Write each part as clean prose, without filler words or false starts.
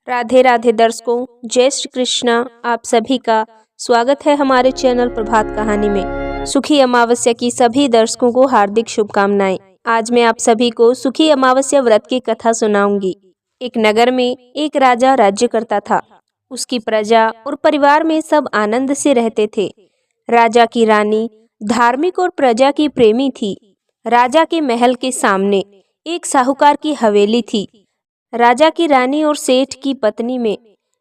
राधे राधे दर्शकों, जय श्री कृष्णा। आप सभी का स्वागत है हमारे चैनल प्रभात कहानी में। सुखी अमावस्या की सभी दर्शकों को हार्दिक शुभकामनाएं। आज मैं आप सभी को सुखी अमावस्या व्रत की कथा सुनाऊंगी। एक नगर में एक राजा राज्य करता था। उसकी प्रजा और परिवार में सब आनंद से रहते थे। राजा की रानी धार्मिक और प्रजा की प्रेमी थी। राजा के महल के सामने एक साहूकार की हवेली थी। राजा की रानी और सेठ की पत्नी में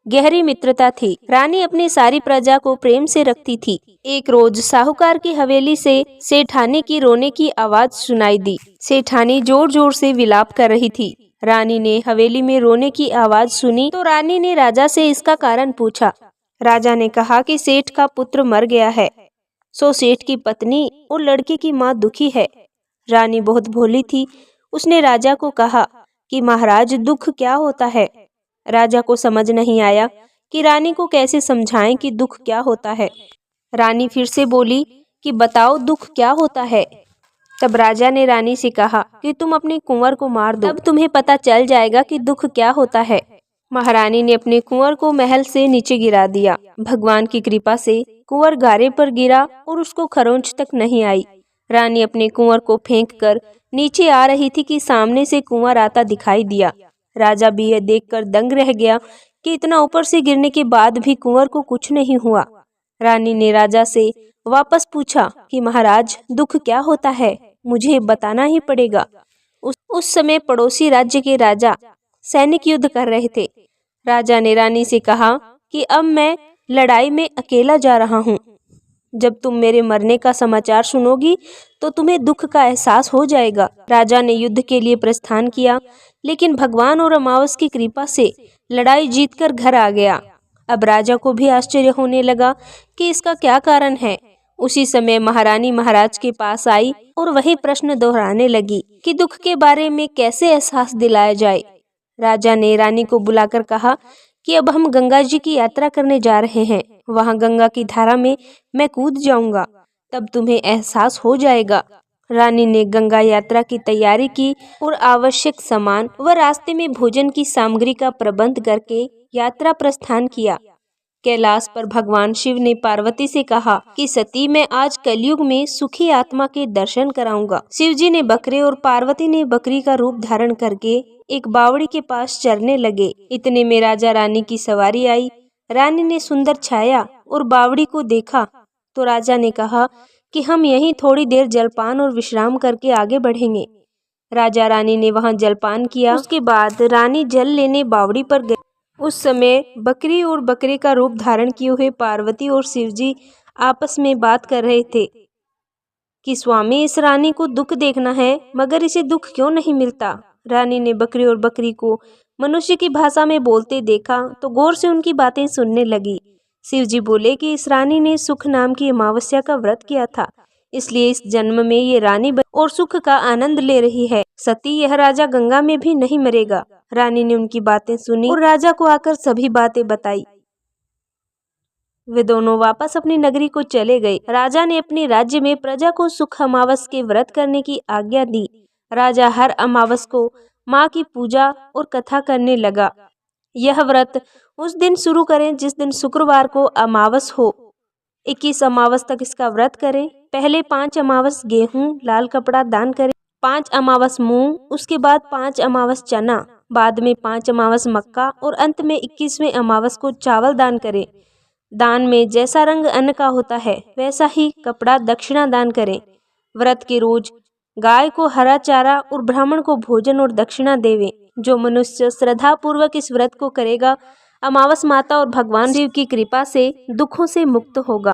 गहरी मित्रता थी। रानी अपनी सारी प्रजा को प्रेम से रखती थी। एक रोज साहूकार की हवेली से सेठानी की रोने की आवाज सुनाई दी। सेठानी जोर जोर से विलाप कर रही थी। रानी ने हवेली में रोने की आवाज सुनी तो रानी ने राजा से इसका कारण पूछा। राजा ने कहा कि सेठ का पुत्र मर गया है, सो सेठ की पत्नी और लड़के की माँ दुखी है। रानी बहुत भोली थी। उसने राजा को कहा कि महाराज, दुख क्या होता है। राजा को समझ नहीं आया कि रानी को कैसे समझाएं कि दुख क्या होता है। रानी फिर से बोली कि बताओ दुख क्या होता है। तब राजा ने रानी से कहा कि तुम अपने कुंवर को मार दो, तब तुम्हें पता चल जाएगा कि दुख क्या होता है। महारानी ने अपने कुंवर को महल से नीचे गिरा दिया। भगवान की कृपा से कुंवर गारे पर गिरा और उसको खरोंच तक नहीं आई। रानी अपने कुंवर को फेंककर नीचे आ रही थी कि सामने से कुंवर आता दिखाई दिया। राजा भी यह देखकर दंग रह गया कि इतना ऊपर से गिरने के बाद भी कुंवर को कुछ नहीं हुआ। रानी ने राजा से वापस पूछा कि महाराज, दुख क्या होता है, मुझे बताना ही पड़ेगा। उस समय पड़ोसी राज्य के राजा सैनिक युद्ध कर रहे थे। राजा ने रानी से कहा कि अब मैं लड़ाई में अकेला जा रहा हूँ। जब तुम मेरे मरने का समाचार सुनोगी तो तुम्हें दुख का एहसास हो जाएगा। राजा ने युद्ध के लिए प्रस्थान किया, लेकिन भगवान और अमावस की कृपा से लड़ाई जीतकर घर आ गया। अब राजा को भी आश्चर्य होने लगा कि इसका क्या कारण है। उसी समय महारानी महाराज के पास आई और वही प्रश्न दोहराने लगी कि दुख के बारे में कैसे एहसास दिलाया जाए। राजा ने रानी को बुलाकर कहा कि अब हम गंगा जी की यात्रा करने जा रहे हैं। वहाँ गंगा की धारा में मैं कूद जाऊंगा, तब तुम्हें एहसास हो जाएगा। रानी ने गंगा यात्रा की तैयारी की और आवश्यक सामान व रास्ते में भोजन की सामग्री का प्रबंध करके यात्रा प्रस्थान किया। कैलाश पर भगवान शिव ने पार्वती से कहा कि सती, मैं आज कलयुग में सुखी आत्मा के दर्शन कराऊंगा। शिव जी ने बकरे और पार्वती ने बकरी का रूप धारण करके एक बावड़ी के पास चरने लगे। इतने में राजा रानी की सवारी आई। रानी ने सुंदर छाया और बावड़ी को देखा तो राजा ने कहा कि हम यहीं थोड़ी देर जलपान और विश्राम करके आगे बढ़ेंगे। राजा रानी ने वहां जलपान किया। उसके बाद रानी जल लेने बावड़ी पर गई। उस समय बकरी और बकरे का रूप धारण किए हुए पार्वती और शिवजी आपस में बात कर रहे थे कि स्वामी, इस रानी को दुख देखना है, मगर इसे दुख क्यों नहीं मिलता। रानी ने बकरी और बकरी को मनुष्य की भाषा में बोलते देखा तो गौर से उनकी बातें सुनने लगी। शिवजी बोले कि इस रानी ने सुख नाम की अमावस्या का व्रत किया था, इसलिए इस जन्म में ये रानी और सुख का आनंद ले रही है। सती, यह राजा गंगा में भी नहीं मरेगा। रानी ने उनकी बातें सुनी और राजा को आकर सभी बातें बताई। वे दोनों वापस अपनी नगरी को चले गए। राजा ने अपने राज्य में प्रजा को सुख अमावस के व्रत करने की आज्ञा दी। राजा हर अमावस को माँ की पूजा और कथा करने लगा। यह व्रत उस दिन शुरू करें जिस दिन शुक्रवार को अमावस हो। 21 अमावस तक इसका व्रत करें। पहले 5 अमावस गेहूं लाल कपड़ा दान करें, 5 अमावस मूंग, उसके बाद 5 अमावस चना, बाद में 5 अमावस मक्का और अंत में 21वें अमावस को चावल दान करें। दान में जैसा रंग अन्न का होता है वैसा ही कपड़ा दक्षिणा दान करें। व्रत के रोज गाय को हरा चारा और ब्राह्मण को भोजन और दक्षिणा देवें। जो मनुष्य श्रद्धा पूर्वक इस व्रत को करेगा, अमावस माता और भगवान शिव की कृपा से दुखों से मुक्त होगा।